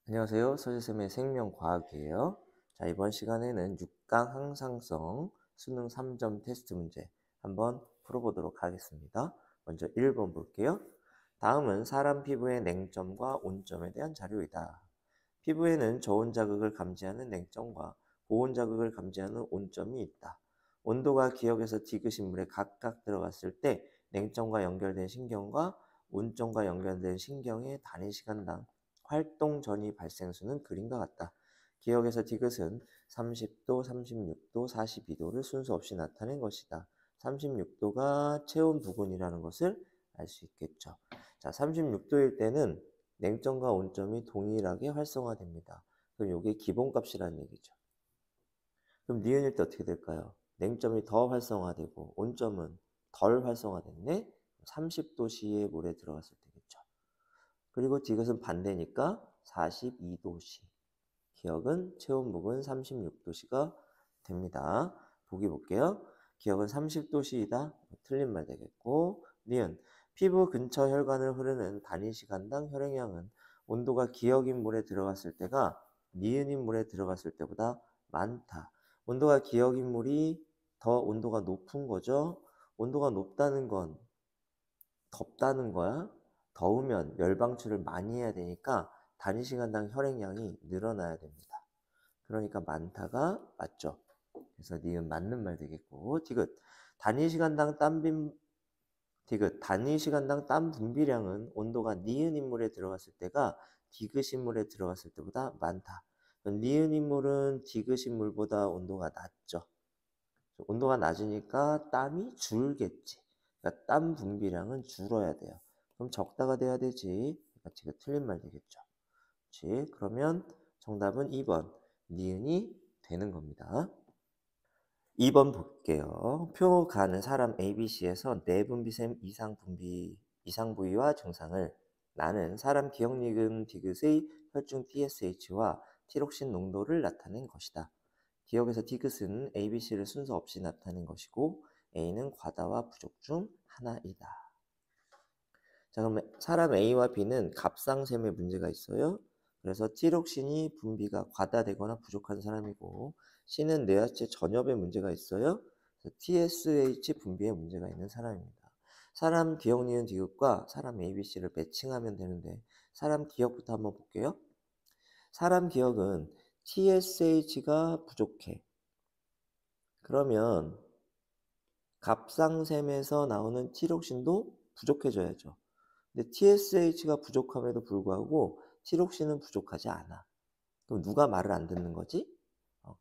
안녕하세요. 서재쌤의 생명과학이에요. 자, 이번 시간에는 6강 항상성 수능 3점 테스트 문제 한번 풀어보도록 하겠습니다. 먼저 1번 볼게요. 다음은 사람 피부의 냉점과 온점에 대한 자료이다. 피부에는 저온 자극을 감지하는 냉점과 고온 자극을 감지하는 온점이 있다. 온도가 기역에서 디귿인 물에 각각 들어갔을 때 냉점과 연결된 신경과 온점과 연결된 신경의 단위 시간당 활동 전이 발생수는 그림과 같다. 기역에서 디귿은 30도, 36도, 42도를 순서 없이 나타낸 것이다. 36도가 체온 부근이라는 것을 알 수 있겠죠. 자, 36도일 때는 냉점과 온점이 동일하게 활성화됩니다. 그럼 이게 기본값이라는 얘기죠. 그럼 니은일 때 어떻게 될까요? 냉점이 더 활성화되고 온점은 덜 활성화됐네? 30도씨의 물에 들어갔을 때겠죠. 그리고 디귿은 반대니까 42도씨. 기역은 체온 부근 36도씨가 됩니다. 보기 볼게요. 기역은 30도씨이다. 틀린 말 되겠고, 니은 피부 근처 혈관을 흐르는 단위 시간당 혈액량은 온도가 기역인 물에 들어갔을 때가 니은인 물에 들어갔을 때보다 많다. 온도가 기역인 물이 더 온도가 높은 거죠. 온도가 높다는 건 덥다는 거야. 더우면 열 방출을 많이 해야 되니까 단위 시간당 혈액량이 늘어나야 됩니다. 그러니까 많다가 맞죠. 그래서 니은 맞는 말 되겠고, 디귿 단위 시간당 단위 시간당 땀 분비량은 온도가 니은 인물에 들어갔을 때가 디귿 인물에 들어갔을 때보다 많다. 니은 인물은 디귿 인물보다 온도가 낮죠. 온도가 낮으니까 땀이 줄겠지. 그러니까 땀 분비량은 줄어야 돼요. 그럼 적다가 돼야 되지. 그러니까 지금 틀린 말 되겠죠. 그렇지? 그러면 정답은 2번 니은이 되는 겁니다. 2번 볼게요. 표 가는 사람 ABC에서 내분비샘 이상 부위와 증상을 나는 사람 기억 니은 디귿의 혈중 TSH와 티록신 농도를 나타낸 것이다. 기억에서 디귿은 ABC를 순서 없이 나타낸 것이고 A는 과다와 부족 중 하나이다. 자, 그럼 사람 A와 B는 갑상샘에 문제가 있어요. 그래서 티록신이 분비가 과다되거나 부족한 사람이고 C는 뇌하체 전엽에 문제가 있어요. 그래서 TSH 분비에 문제가 있는 사람입니다. 사람 기억 니은 디귿과 사람 ABC를 매칭하면 되는데 사람 기억부터 한번 볼게요. 사람 기억은 TSH가 부족해. 그러면 갑상샘에서 나오는 티록신도 부족해져야죠. 근데 TSH가 부족함에도 불구하고 티록신은 부족하지 않아. 그럼 누가 말을 안 듣는 거지?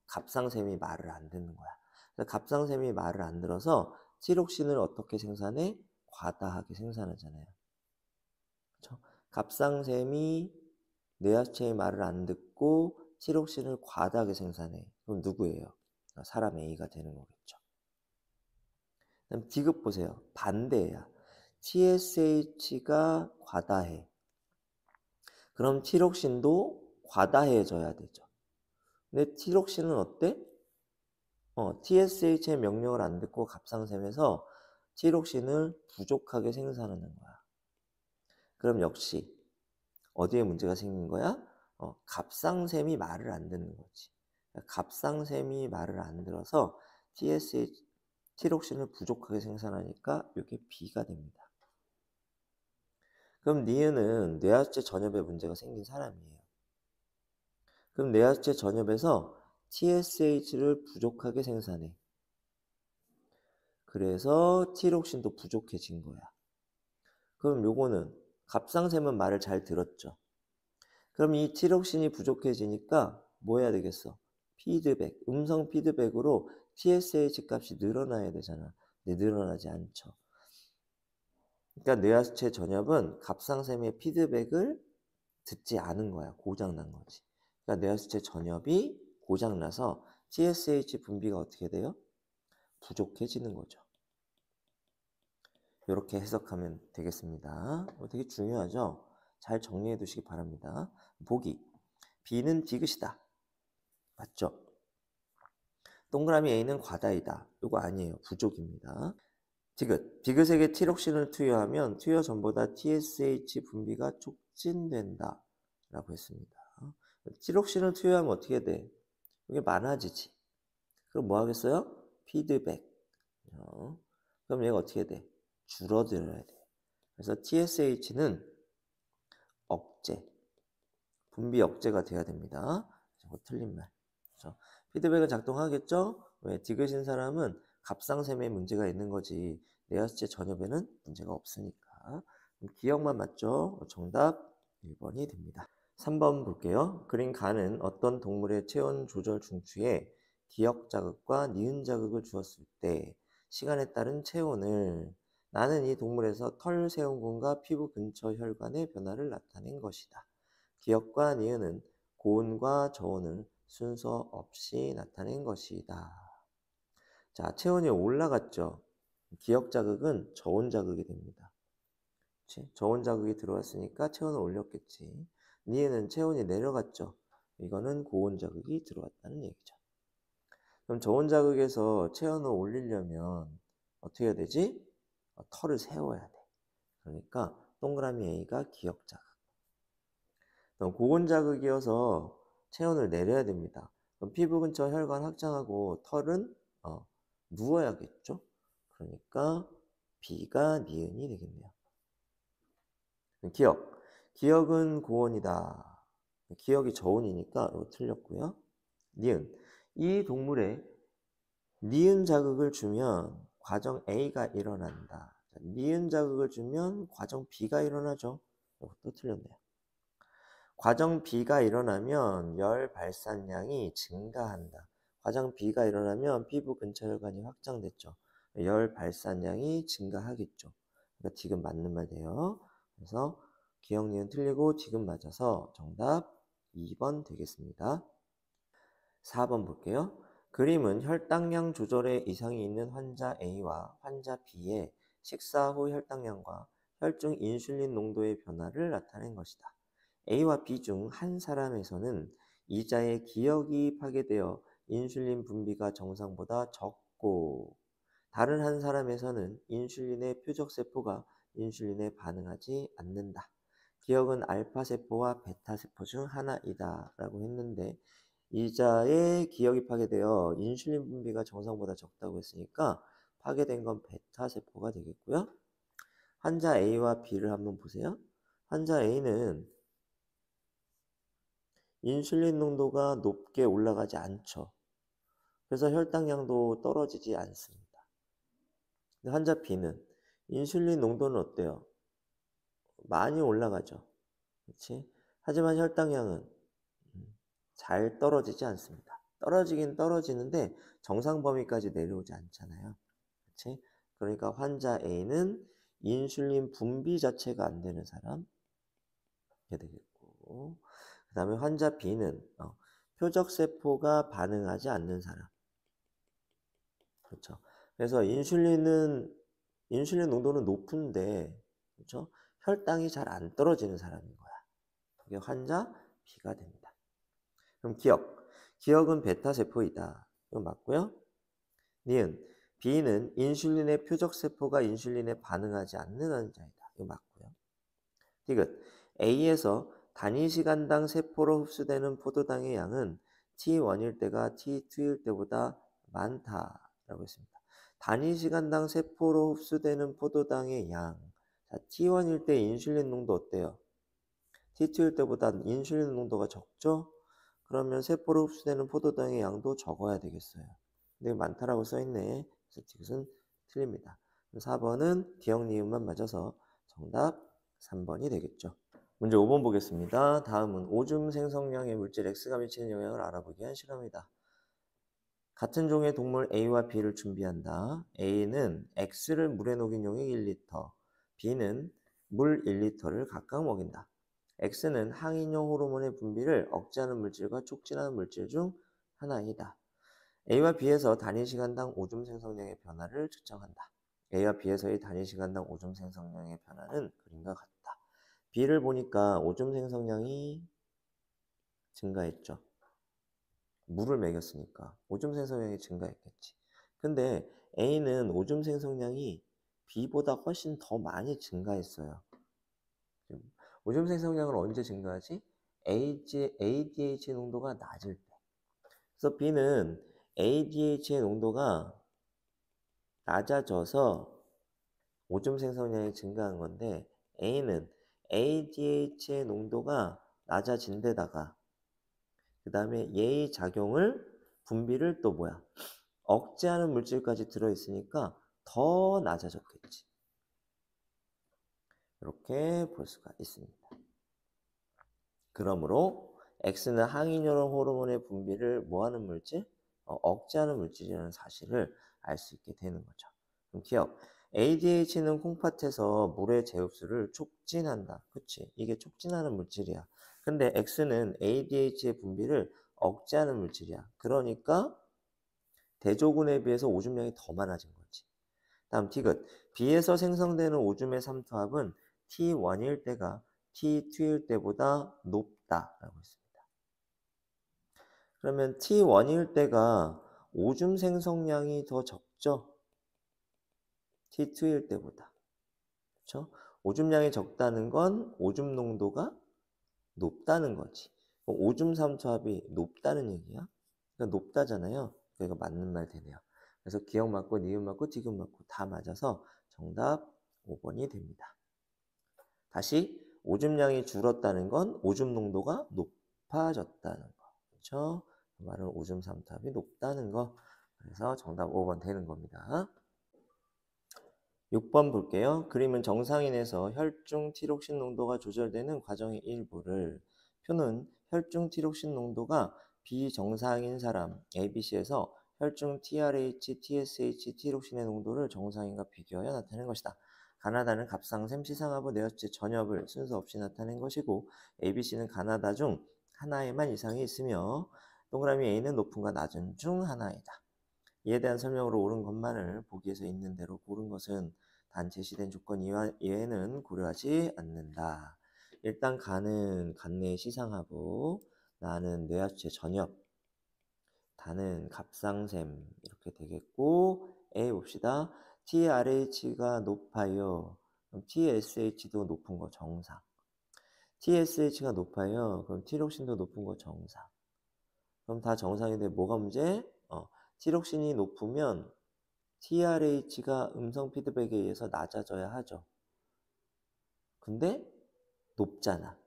갑상샘이 말을 안 듣는 거야. 그래서 갑상샘이 말을 안 들어서 티록신을 어떻게 생산해? 과다하게 생산하잖아요. 그렇죠? 갑상샘이 뇌하체의 말을 안 듣고 티록신을 과다하게 생산해. 그럼 누구예요? 사람 A가 되는 거겠죠. 그럼 디귿 보세요. 반대야. TSH가 과다해. 그럼 티록신도 과다해져야 되죠. 근데 티록신은 어때? TSH의 명령을 안 듣고 갑상샘에서 티록신을 부족하게 생산하는 거야. 그럼 역시 어디에 문제가 생긴 거야? 갑상샘이 말을 안 듣는 거지. 갑상샘이 말을 안 들어서 티록신을 부족하게 생산하니까 이게 B가 됩니다. 그럼 니은은 뇌하체 전엽에 문제가 생긴 사람이에요. 그럼 뇌하체 전엽에서 TSH를 부족하게 생산해. 그래서 티록신도 부족해진 거야. 그럼 요거는 갑상샘은 말을 잘 들었죠. 그럼 이 티록신이 부족해지니까 뭐 해야 되겠어? 피드백, 음성 피드백으로 TSH 값이 늘어나야 되잖아. 근데 늘어나지 않죠. 그러니까 뇌하체 전엽은 갑상샘의 피드백을 듣지 않은 거야. 고장난 거지. 그러니까 뇌하체 전엽이 고장나서 TSH 분비가 어떻게 돼요? 부족해지는 거죠. 이렇게 해석하면 되겠습니다. 되게 중요하죠? 잘 정리해 두시기 바랍니다. 보기. B는 디귿이다. 맞죠? 동그라미 A는 과다이다. 이거 아니에요. 부족입니다. 디귿. 디귿에게 티록신을 투여하면 투여 전보다 TSH 분비가 촉진된다. 라고 했습니다. 티록신을 투여하면 어떻게 돼? 이게 많아지지. 그럼 뭐 하겠어요? 피드백. 그럼 얘가 어떻게 돼? 줄어들어야 돼. 그래서 TSH는 억제, 분비 억제가 돼야 됩니다. 이거 틀린 말. 그렇죠? 피드백은 작동하겠죠? 왜? 디귿인 사람은 갑상샘에 문제가 있는 거지. 뇌하수체 전엽에는 문제가 없으니까. 기억만 맞죠? 정답 1번이 됩니다. 3번 볼게요. 그린 간은 어떤 동물의 체온 조절 중추에 기억 자극과 니은 자극을 주었을 때 시간에 따른 체온을 나는 이 동물에서 털 세운근과 피부 근처 혈관의 변화를 나타낸 것이다. 기억과 니은은 고온과 저온을 순서 없이 나타낸 것이다. 자, 체온이 올라갔죠. 기억 자극은 저온 자극이 됩니다. 그치? 저온 자극이 들어왔으니까 체온을 올렸겠지. 니은은 체온이 내려갔죠. 이거는 고온 자극이 들어왔다는 얘기죠. 그럼 저온 자극에서 체온을 올리려면 어떻게 해야 되지? 털을 세워야 돼. 그러니까 동그라미 A가 기억 자극. 그럼 고온 자극이어서 체온을 내려야 됩니다. 그럼 피부 근처 혈관 확장하고 털은 누워야겠죠? 그러니까 B가 니은이 되겠네요. 기억. 기억은 고온이다. 기억이 저온이니까 이거 틀렸고요. 니은. 이 동물에 니은 자극을 주면 과정 A가 일어난다. 니은 자극을 주면 과정 B가 일어나죠. 이것도 틀렸네요. 과정 B가 일어나면 열 발산량이 증가한다. 과정 B가 일어나면 피부 근처 혈관이 확장됐죠. 열 발산량이 증가하겠죠. 그러니까 지금 맞는 말 돼요. 그래서 기억 니은 틀리고 지금 맞아서 정답 2번 되겠습니다. 4번 볼게요. 그림은 혈당량 조절에 이상이 있는 환자 A와 환자 B의 식사 후 혈당량과 혈중 인슐린 농도의 변화를 나타낸 것이다. A와 B 중 한 사람에서는 이자의 기억이 파괴되어 인슐린 분비가 정상보다 적고 다른 한 사람에서는 인슐린의 표적세포가 인슐린에 반응하지 않는다. 기억은 알파세포와 베타세포 중 하나이다 라고 했는데 이자의 기억이 파괴되어 인슐린 분비가 정상보다 적다고 했으니까 파괴된 건 베타세포가 되겠고요. 환자 A와 B를 한번 보세요. 환자 A는 인슐린 농도가 높게 올라가지 않죠. 그래서 혈당량도 떨어지지 않습니다. 근데 환자 B는 인슐린 농도는 어때요? 많이 올라가죠. 그렇지? 하지만 혈당량은 잘 떨어지지 않습니다. 떨어지긴 떨어지는데 정상 범위까지 내려오지 않잖아요. 그렇지? 그러니까 환자 A는 인슐린 분비 자체가 안 되는 사람 이렇게 되겠고 그 다음에 환자 B는 표적세포가 반응하지 않는 사람. 그렇죠. 그래서 인슐린 농도는 높은데 그렇죠? 혈당이 잘 안 떨어지는 사람인 거야. 이게 환자 B가 됩니다. 그럼 기억은 베타세포이다. 이거 맞고요. 니은 B는 인슐린의 표적세포가 인슐린에 반응하지 않는 환자이다. 이거 맞고요. 디귿 A에서 단위시간당 세포로 흡수되는 포도당의 양은 T1일 때가 T2일 때보다 많다라고 했습니다. 단위시간당 세포로 흡수되는 포도당의 양. 자, T1일 때 인슐린 농도 어때요? T2일 때보다 인슐린 농도가 적죠? 그러면 세포로 흡수되는 포도당의 양도 적어야 되겠어요. 근데 많다라고 써있네. 그래서 디귿은 틀립니다. 4번은 기억 니은만 맞아서 정답 3번이 되겠죠. 문제 5번 보겠습니다. 다음은 오줌 생성량의 물질 X가 미치는 영향을 알아보기 위한 실험이다. 같은 종의 동물 A와 B를 준비한다. A는 X를 물에 녹인 용액 1리터, B는 물 1리터를 각각 먹인다. X는 항인용 호르몬의 분비를 억제하는 물질과 촉진하는 물질 중 하나이다. A와 B에서 단위시간당 오줌 생성량의 변화를 측정한다. A와 B에서의 단위시간당 오줌 생성량의 변화는 그림과 같다. B를 보니까 오줌 생성량이 증가했죠. 물을 먹였으니까 오줌 생성량이 증가했겠지. 근데 A는 오줌 생성량이 B보다 훨씬 더 많이 증가했어요. 오줌 생성량은 언제 증가하지? ADH 농도가 낮을 때. 그래서 B는 ADH의 농도가 낮아져서 오줌 생성량이 증가한 건데 A는 ADH의 농도가 낮아진 데다가 그 다음에 얘의 작용을 분비를 또 뭐야? 억제하는 물질까지 들어있으니까 더 낮아졌겠지. 이렇게 볼 수가 있습니다. 그러므로 X는 항이뇨론 호르몬의 분비를 뭐하는 물질? 억제하는 물질이라는 사실을 알 수 있게 되는 거죠. 그럼 기억. ADH는 콩팥에서 물의 재흡수를 촉진한다. 그치? 이게 촉진하는 물질이야. 근데 X는 ADH의 분비를 억제하는 물질이야. 그러니까 대조군에 비해서 오줌량이 더 많아진 거지. 다음 T긋. B에서 생성되는 오줌의 삼투압은 T1일 때가 T2일 때보다 높다라고 했습니다. 그러면 T1일 때가 오줌 생성량이 더 적죠? T2일 때보다. 그렇죠? 오줌량이 적다는 건 오줌 농도가 높다는 거지. 오줌 삼투압이 높다는 얘기야. 그러니까 높다잖아요. 그러니까 맞는 말 되네요. 그래서 기억 맞고 니은 맞고 디귿 맞고 다 맞아서 정답 5번이 됩니다. 다시 오줌량이 줄었다는 건 오줌 농도가 높아졌다는 거. 그렇죠? 그 말은 오줌 삼투압이 높다는 거. 그래서 정답 5번 되는 겁니다. 6번 볼게요. 그림은 정상인에서 혈중 티록신 농도가 조절되는 과정의 일부를 표는 혈중 티록신 농도가 비정상인 사람 ABC에서 혈중 TRH, TSH, 티록신의 농도를 정상인과 비교하여 나타낸 것이다. 가나다는 갑상샘, 시상하부, 뇌하체 전엽을 순서 없이 나타낸 것이고 ABC는 가나다 중 하나에만 이상이 있으며 동그라미 A는 높음과 낮은 중 하나이다. 이에 대한 설명으로 옳은 것만을 보기에서 있는 대로 고른 것은 단 제시된 조건 이외에는 고려하지 않는다. 일단 가는 간내 시상하부, 나는 뇌하체 전엽, 다는 갑상샘 이렇게 되겠고 A 봅시다. TRH가 높아요. 그럼 TSH도 높은 거 정상. TSH가 높아요. 그럼 티록신도 높은 거 정상. 그럼 다 정상인데 뭐가 문제? 티록신이 높으면 TRH가 음성 피드백에 의해서 낮아져야 하죠. 근데 높잖아.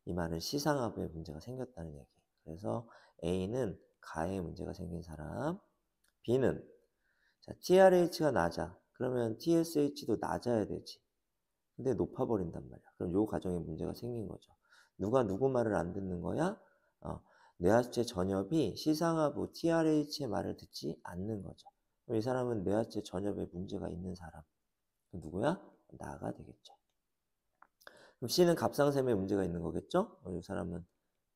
이 말은 시상하부에 문제가 생겼다는 얘기. 그래서 A는 가에 문제가 생긴 사람. B는 자, TRH가 낮아. 그러면 TSH도 낮아야 되지. 근데 높아버린단 말이야. 그럼 요 과정에 문제가 생긴 거죠. 누가 누구 말을 안 듣는 거야? 뇌하체 전엽이 시상하부 TRH의 말을 듣지 않는 거죠. 그럼 이 사람은 뇌하체 전엽에 문제가 있는 사람. 누구야? 나가 되겠죠. 그럼 C는 갑상샘에 문제가 있는 거겠죠? 이 사람은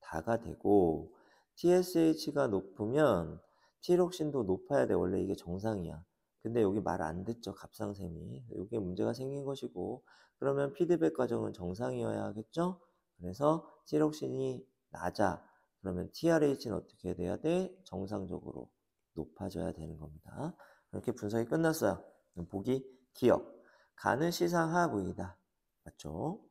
다가 되고 TSH가 높으면 티록신도 높아야 돼. 원래 이게 정상이야. 근데 여기 말 안 듣죠. 갑상샘이. 이게 문제가 생긴 것이고 그러면 피드백 과정은 정상이어야 하겠죠? 그래서 티록신이 낮아. 그러면 TRH는 어떻게 돼야 돼? 정상적으로 높아져야 되는 겁니다. 이렇게 분석이 끝났어요. 보기 기억. 가는 시상하부이다. 맞죠?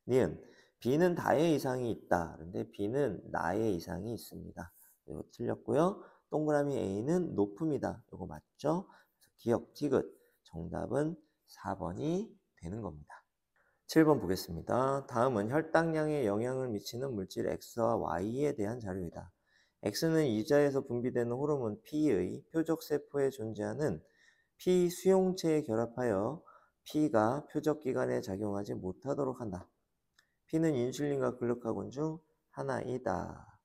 니은 B는 다의 이상이 있다. 그런데 B는 나의 이상이 있습니다. 이거 틀렸고요. 동그라미 A는 높음이다. 이거 맞죠? 기억 티귿. 정답은 4번이 되는 겁니다. 7번 보겠습니다. 다음은 혈당량에 영향을 미치는 물질 X와 Y에 대한 자료이다. X는 이자에서 분비되는 호르몬 P의 표적세포에 존재하는 P 수용체에 결합하여 P가 표적기관에 작용하지 못하도록 한다. P는 인슐린과 글루카곤 중 하나이다.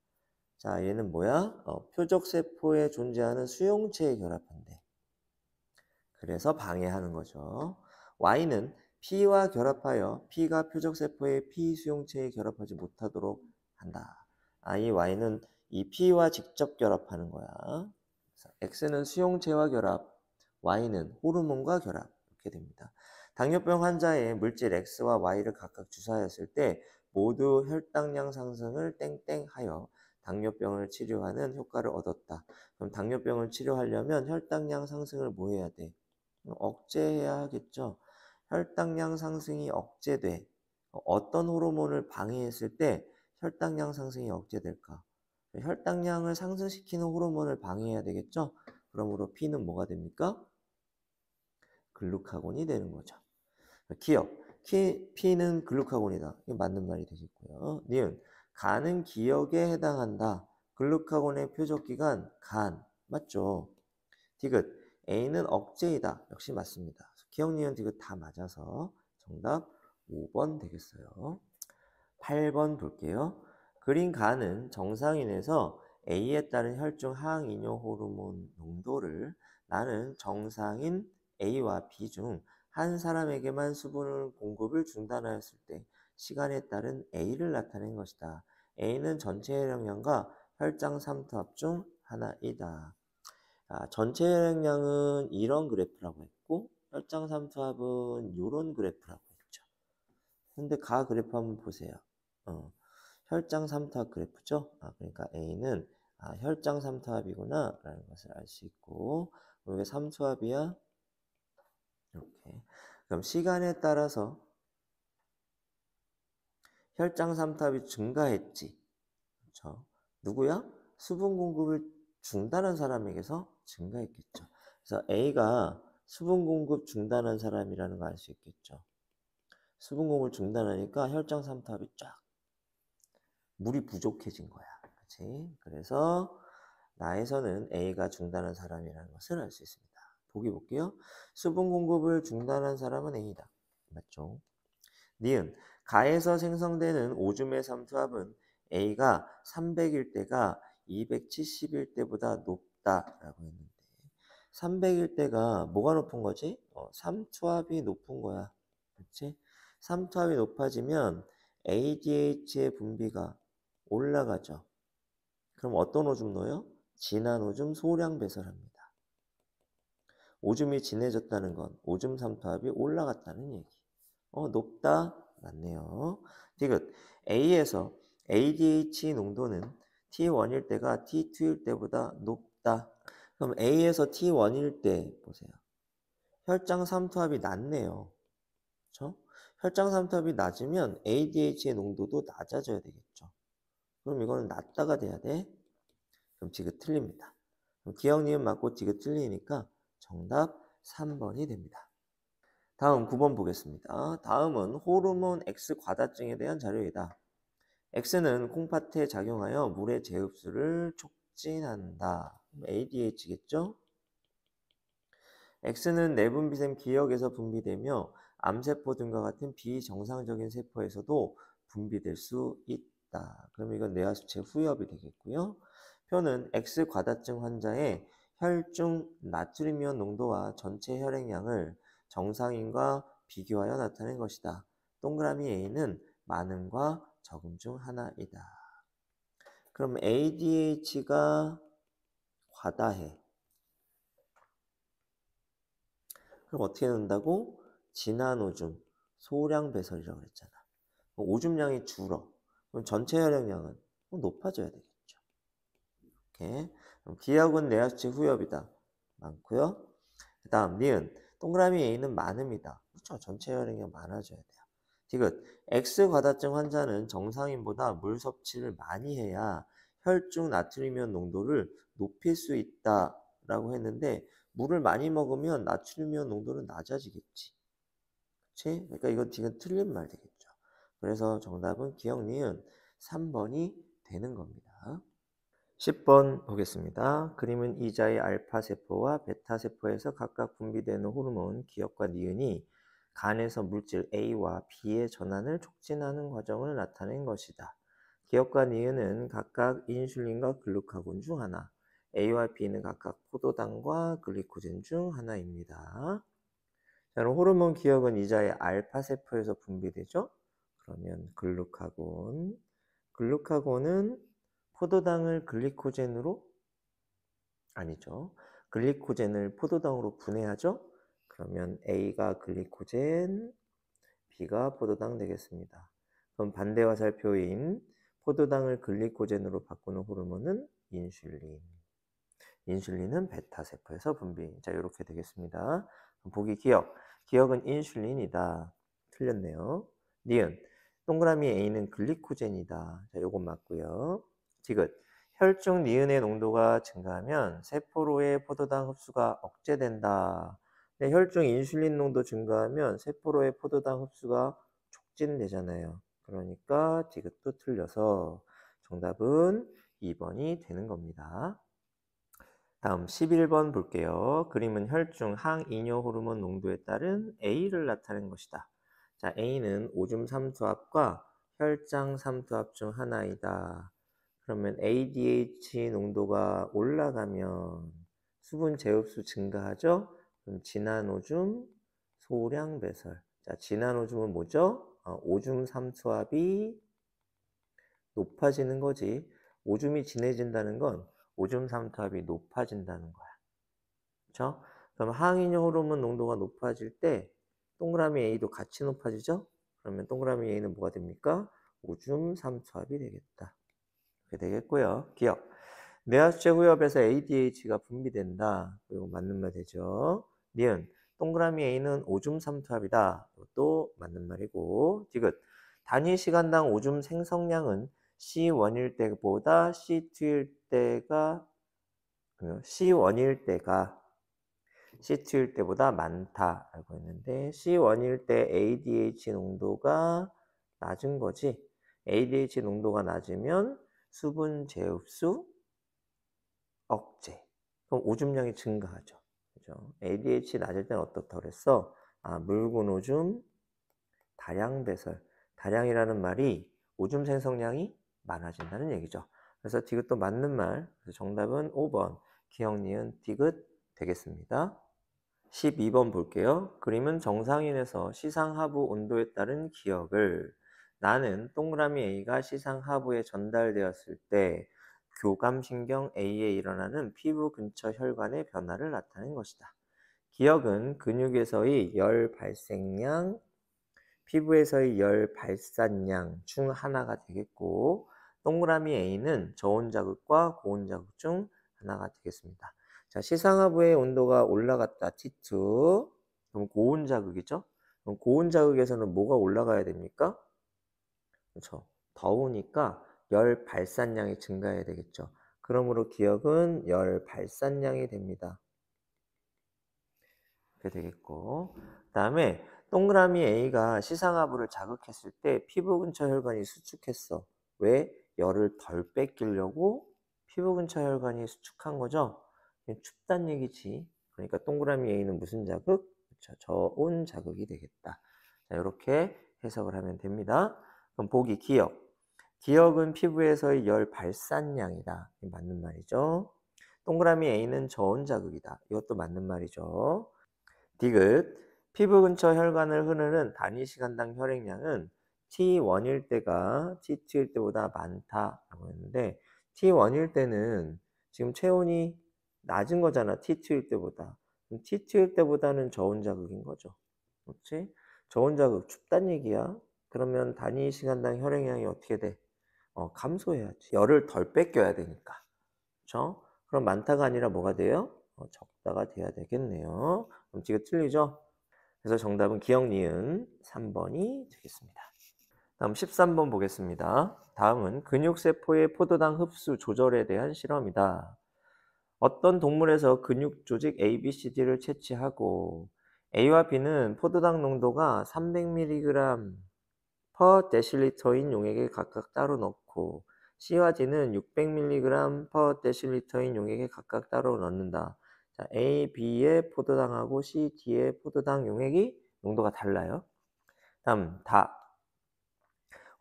자, 얘는 뭐야? 표적세포에 존재하는 수용체에 결합한대. 그래서 방해하는 거죠. Y는 P와 결합하여 P가 표적세포의 P 수용체에 결합하지 못하도록 한다. 이 Y는 이 P와 직접 결합하는 거야. X는 수용체와 결합, Y는 호르몬과 결합. 이렇게 됩니다. 당뇨병 환자의 물질 X와 Y를 각각 주사했을 때 모두 혈당량 상승을 땡땡하여 당뇨병을 치료하는 효과를 얻었다. 그럼 당뇨병을 치료하려면 혈당량 상승을 뭐 해야 돼? 억제해야 하겠죠. 혈당량 상승이 억제돼. 어떤 호르몬을 방해했을 때 혈당량 상승이 억제될까? 혈당량을 상승시키는 호르몬을 방해해야 되겠죠? 그러므로 P는 뭐가 됩니까? 글루카곤이 되는 거죠. 기억, P는 글루카곤이다. 이게 맞는 말이 되겠고요. 니은, 간은 기억에 해당한다. 글루카곤의 표적기관 간, 맞죠? 디귿, A는 억제이다. 역시 맞습니다. 기억, 니은, 디귿 다 맞아서 정답 5번 되겠어요. 8번 볼게요. 그린 간은 정상인에서 A에 따른 혈중 항이뇨 호르몬 농도를 나는 정상인 A와 B 중 한 사람에게만 수분 공급을 중단하였을 때 시간에 따른 A를 나타낸 것이다. A는 전체 혈액량과 혈장 삼투압 중 하나이다. 전체 혈액량은 이런 그래프라고 했고 혈장 삼투압은 이런 그래프라고 했죠. 근데 가 그래프 한번 보세요. 혈장 삼투압 그래프죠. 그러니까 A는 혈장 삼투압이구나 라는 것을 알 수 있고 이게 삼투압이야. 이렇게. 그럼 시간에 따라서 혈장 삼투압이 증가했지. 그렇죠? 누구야? 수분 공급을 중단한 사람에게서 증가했겠죠. 그래서 A가 수분 공급 중단한 사람이라는 거 알 수 있겠죠. 수분 공급을 중단하니까 혈장 삼투압이 쫙 물이 부족해진 거야. 그렇지? 그래서 나에서는 A가 중단한 사람이라는 것을 알 수 있습니다. 보기 볼게요. 수분 공급을 중단한 사람은 A다. 맞죠? 니은, 가에서 생성되는 오줌의 삼투압은 A가 300일 때가 270일 때보다 높다라고 했는데 300일 때가 뭐가 높은 거지? 삼투압이 높은 거야. 그렇지? 삼투압이 높아지면 ADH의 분비가 올라가죠. 그럼 어떤 오줌 넣어요? 진한 오줌 소량 배설합니다. 오줌이 진해졌다는 건 오줌 삼투압이 올라갔다는 얘기. 높다? 맞네요. 디귿. A에서 ADH 농도는 T1일 때가 T2일 때보다 높다. 그럼 A에서 T1일 때 보세요. 혈장 삼투압이 낮네요. 그렇죠? 혈장 삼투압이 낮으면 ADH의 농도도 낮아져야 되겠죠. 그럼 이거는 낮다가 돼야 돼. 그럼 디귿 틀립니다. 그럼 기억, 니은 맞고 디귿 틀리니까 정답 3번이 됩니다. 다음 9번 보겠습니다. 다음은 호르몬 X 과다증에 대한 자료이다. X는 콩팥에 작용하여 물의 재흡수를 촉진한다. ADH겠죠? X는 내분비샘 기역에서 분비되며 암세포 등과 같은 비정상적인 세포에서도 분비될 수 있다. 그럼 이건 뇌하수체 후엽이 되겠고요. 표는 X 과다증 환자의 혈중 나트륨이온 농도와 전체 혈액량을 정상인과 비교하여 나타낸 것이다. 동그라미 A는 많음과 적음 중 하나이다. 그럼 ADH가 과다해. 그럼 어떻게 넣는다고? 진한 오줌, 소량 배설이라고 그랬잖아. 오줌량이 줄어. 그럼 전체 혈액량은 높아져야 되겠죠. 이렇게. 그럼 기역은 뇌하수체 후엽이다. 많고요. 그 다음 니은. 동그라미 A는 많음이다. 그렇죠. 전체 혈액량 많아져야 돼요. 디귿. X 과다증 환자는 정상인보다 물 섭취를 많이 해야 혈중 나트륨이온 농도를 높일 수 있다라고 했는데 물을 많이 먹으면 나트륨이온 농도는 낮아지겠지. 그치? 그러니까 이건 지금 틀린 말 되겠죠. 그래서 정답은 기억, 니은 3번이 되는 겁니다. 10번 보겠습니다. 그림은 이자의 알파세포와 베타세포에서 각각 분비되는 호르몬 기억과 니은이 간에서 물질 A와 B의 전환을 촉진하는 과정을 나타낸 것이다. 기억과 니은은 각각 인슐린과 글루카곤 중 하나, A와 B는 각각 포도당과 글리코젠 중 하나입니다. 자, 그럼 호르몬 기억은 이자의 알파세포에서 분비되죠? 그러면 글루카곤은 포도당을 글리코젠으로 아니죠. 글리코젠을 포도당으로 분해하죠. 그러면 A가 글리코젠, B가 포도당 되겠습니다. 그럼 반대 화살표인 포도당을 글리코젠으로 바꾸는 호르몬은 인슐린. 인슐린은 베타세포에서 분비. 자, 이렇게 되겠습니다. 보기 기억. 기억은 인슐린이다. 틀렸네요. 니은. 동그라미 A는 글리코젠이다. 자, 요건 맞고요. 디귿. 혈중 니은의 농도가 증가하면 세포로의 포도당 흡수가 억제된다. 네, 혈중 인슐린 농도 증가하면 세포로의 포도당 흡수가 촉진되잖아요. 그러니까 디귿도 틀려서 정답은 2번이 되는 겁니다. 다음 11번 볼게요. 그림은 혈중 항이뇨 호르몬 농도에 따른 A를 나타낸 것이다. 자, A는 오줌 삼투압과 혈장 삼투압 중 하나이다. 그러면 ADH 농도가 올라가면 수분 제흡수 증가하죠? 그럼 진한 오줌, 소량 배설. 자, 진한 오줌은 뭐죠? 오줌 삼투압이 높아지는 거지. 오줌이 진해진다는 건 오줌 삼투압이 높아진다는 거야. 그렇죠? 그럼 항이뇨 호르몬 농도가 높아질 때 동그라미 A도 같이 높아지죠? 그러면 동그라미 A는 뭐가 됩니까? 오줌 삼투압이 되겠다. 그렇게 되겠고요. 기억. 뇌하수체 후엽에서 ADH가 분비된다. 이거 맞는 말 되죠? 니은. 동그라미 A는 오줌 삼투압이다. 이것도 맞는 말이고. 디귿. 단위 시간당 오줌 생성량은 C1일 때보다 C2일 때가 C2일 때보다 많다라고 했는데 C1일 때 ADH 농도가 낮은 거지. ADH 농도가 낮으면 수분 재흡수 억제. 그럼 오줌량이 증가하죠. 그죠? ADH 낮을 때는 어떻다 그랬어? 묽은 오줌, 다량 배설. 다량이라는 말이 오줌 생성량이 많아진다는 얘기죠. 그래서 디귿도 맞는 말. 그래서 정답은 5번. 기억, 니은, 디귿 되겠습니다. 12번 볼게요. 그림은 정상인에서 시상하부 온도에 따른 기억을 나는 동그라미 A가 시상하부에 전달되었을 때 교감신경 A에 일어나는 피부 근처 혈관의 변화를 나타낸 것이다. 기억은 근육에서의 열 발생량, 피부에서의 열 발산량 중 하나가 되겠고 동그라미 A는 저온 자극과 고온 자극 중 하나가 되겠습니다. 자, 시상하부의 온도가 올라갔다. T2. 그럼 고온 자극이죠? 그럼 고온 자극에서는 뭐가 올라가야 됩니까? 그렇죠. 더우니까 열 발산량이 증가해야 되겠죠. 그러므로 기억은 열 발산량이 됩니다. 이렇게 되겠고. 그다음에 동그라미 A가 시상하부를 자극했을 때 피부 근처 혈관이 수축했어. 왜? 열을 덜 뺏기려고 피부 근처 혈관이 수축한 거죠. 춥단 얘기지. 그러니까 동그라미 A는 무슨 자극? 그렇죠. 저온 자극이 되겠다. 자, 이렇게 해석을 하면 됩니다. 그럼 보기 기억. 기억은 피부에서의 열 발산량이다. 맞는 말이죠. 동그라미 A는 저온 자극이다. 이것도 맞는 말이죠. 디귿. 피부 근처 혈관을 흐르는 단위 시간당 혈액량은 T1일 때가 T2일 때보다 많다라고 했는데 T1일 때는 지금 체온이 낮은 거잖아. T2일 때보다. 그럼 T2일 때보다는 저온 자극인 거죠. 그렇지? 저온 자극 춥단 얘기야. 그러면 단위 시간당 혈액량이 어떻게 돼? 감소해야지. 열을 덜 뺏겨야 되니까. 그렇죠? 그럼 많다가 아니라 뭐가 돼요? 적다가 돼야 되겠네요. 그럼 지금 틀리죠? 그래서 정답은 기억, 니은 3번이 되겠습니다. 다음 13번 보겠습니다. 다음은 근육세포의 포도당 흡수 조절에 대한 실험이다. 어떤 동물에서 근육 조직 ABCD를 채취하고 A와 B는 포도당 농도가 300mg per 데실리터인 용액에 각각 따로 넣고 C와 D는 600mg per 데실리터인 용액에 각각 따로 넣는다. 자, A, B의 포도당하고 C, D의 포도당 용액이 농도가 달라요. 다음 다.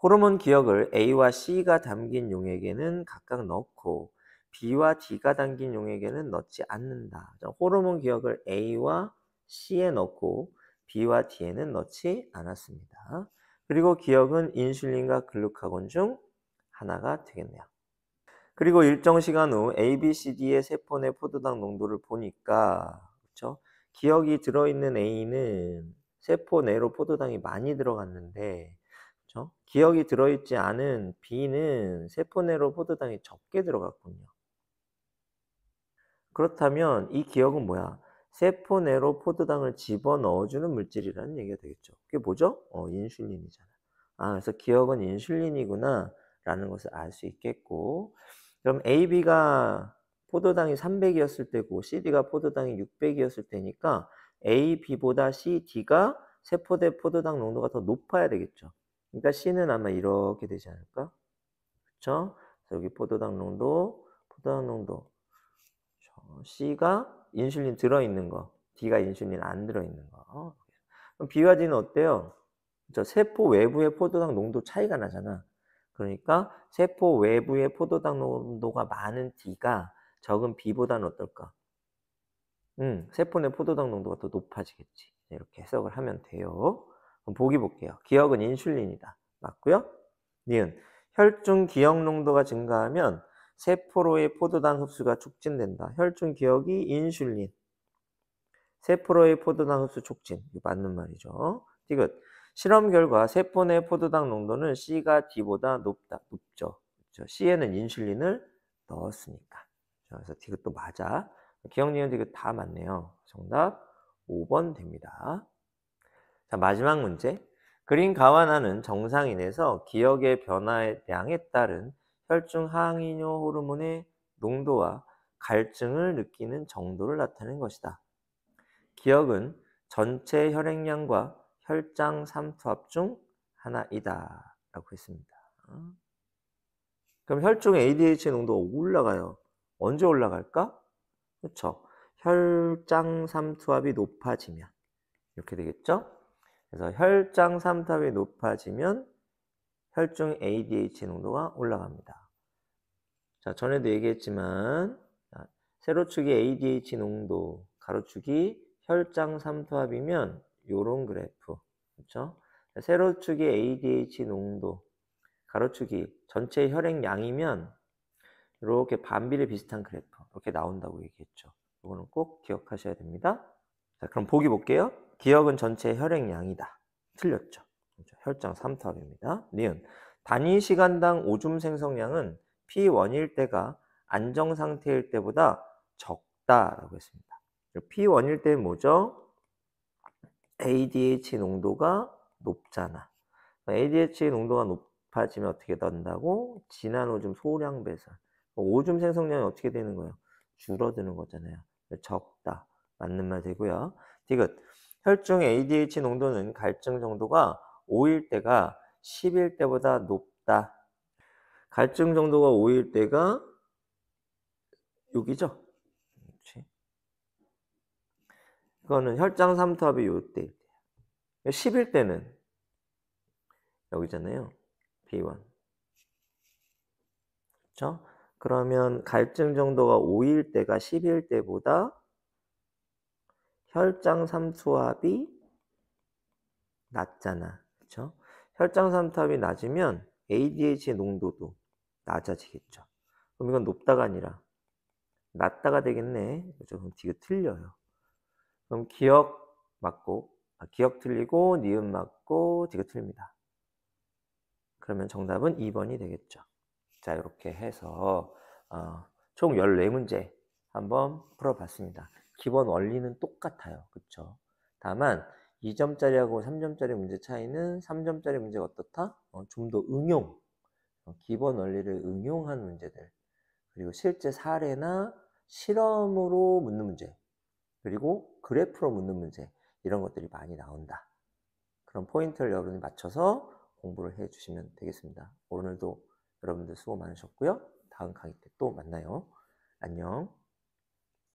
호르몬 기억을 A와 C가 담긴 용액에는 각각 넣고 B와 D가 담긴 용액에는 넣지 않는다. 자, 호르몬 기억을 A와 C에 넣고 B와 D에는 넣지 않았습니다. 그리고 기억은 인슐린과 글루카곤 중 하나가 되겠네요. 그리고 일정 시간 후 A, B, C, D의 세포 내 포도당 농도를 보니까 그렇죠? 기억이 들어있는 A는 세포 내로 포도당이 많이 들어갔는데 그렇죠? 기억이 들어있지 않은 B는 세포 내로 포도당이 적게 들어갔군요. 그렇다면 이 기억은 뭐야? 세포 내로 포도당을 집어넣어주는 물질이라는 얘기가 되겠죠. 그게 뭐죠? 인슐린이잖아. 그래서 기억은 인슐린이구나 라는 것을 알 수 있겠고, 그럼 AB가 포도당이 300이었을 때고 CD가 포도당이 600이었을 때니까 A, B보다 C, D가 세포대 포도당 농도가 더 높아야 되겠죠. 그러니까 C는 아마 이렇게 되지 않을까? 그렇죠? 여기 포도당 농도, C가 인슐린 들어있는 거, D가 인슐린 안 들어있는 거. 그럼 B와 D는 어때요? 세포 외부의 포도당 농도 차이가 나잖아. 그러니까 세포 외부의 포도당 농도가 많은 D가 적은 B보다는 어떨까? 세포 내 포도당 농도가 더 높아지겠지. 이렇게 해석을 하면 돼요. 그럼 보기 볼게요. 기억은 인슐린이다. 맞고요. 니은 혈중 기억 농도가 증가하면 세포로의 포도당 흡수가 촉진된다. 혈중 기억이 인슐린. 세포로의 포도당 흡수 촉진. 이거 맞는 말이죠. 디귿. 실험 결과 세포 내 포도당 농도는 C가 D보다 높죠. 그렇죠? C에는 인슐린을 넣었으니까. 그래서 디귿도 맞아. 기억, 니은, 디귿 다 맞네요. 정답 5번 됩니다. 자, 마지막 문제. 그린 가와나는 정상인에서 기억의 변화량에 따른 혈중 항이뇨 호르몬의 농도와 갈증을 느끼는 정도를 나타낸 것이다. 기억은 전체 혈액량과 혈장 삼투압 중 하나이다 라고 했습니다. 그럼 혈중 ADH 농도가 올라가요. 언제 올라갈까? 그렇죠. 혈장 삼투압이 높아지면 이렇게 되겠죠. 그래서 혈장 삼투압이 높아지면 혈중 ADH 농도가 올라갑니다. 자, 전에도 얘기했지만 세로축이 ADH 농도, 가로축이 혈장 삼투압이면 요런 그래프, 그렇죠? 세로축이 ADH 농도, 가로축이 전체 혈액량이면 이렇게 반비례 비슷한 그래프 이렇게 나온다고 얘기했죠. 이거는 꼭 기억하셔야 됩니다. 자, 그럼 보기 볼게요. 기억은 전체 혈액량이다. 틀렸죠. 그렇죠? 혈장 삼투압입니다. 니은 단위 시간당 오줌 생성량은 P1일 때가 안정 상태일 때보다 적다라고 했습니다. P1일 때는 뭐죠? ADH 농도가 높잖아. ADH 농도가 높아지면 어떻게 된다고? 진한 오줌 소량 배설. 오줌 생성량이 어떻게 되는 거예요? 줄어드는 거잖아요. 적다. 맞는 말 되고요. 디귿. 혈중 ADH 농도는 갈증 정도가 5일 때가 10일 때보다 높다. 갈증 정도가 5일 때가 여기죠? 그렇지. 이거는 혈장 삼투압이 요때 10일 때는 여기잖아요. B1. 그렇죠? 그러면 갈증 정도가 5일 때가 10일 때보다 혈장 삼투압이 낮잖아. 그렇죠? 혈장 삼투압이 낮으면 ADH의 농도도 낮아지겠죠. 그럼 이건 높다가 아니라 낮다가 되겠네. 그렇죠? 그럼 디귿 틀려요. 그럼 기억 맞고, 기억 틀리고, 니은 맞고, 디귿 틀립니다. 그러면 정답은 2번이 되겠죠. 자, 이렇게 해서 총 14문제 한번 풀어봤습니다. 기본 원리는 똑같아요. 그렇죠? 다만 2점짜리하고 3점짜리 문제 차이는 3점짜리 문제가 어떻다? 좀 더 응용, 기본 원리를 응용한 문제들, 그리고 실제 사례나 실험으로 묻는 문제, 그리고 그래프로 묻는 문제, 이런 것들이 많이 나온다. 그런 포인트를 여러분이 맞춰서 공부를 해주시면 되겠습니다. 오늘도 여러분들 수고 많으셨고요. 다음 강의 때 또 만나요. 안녕.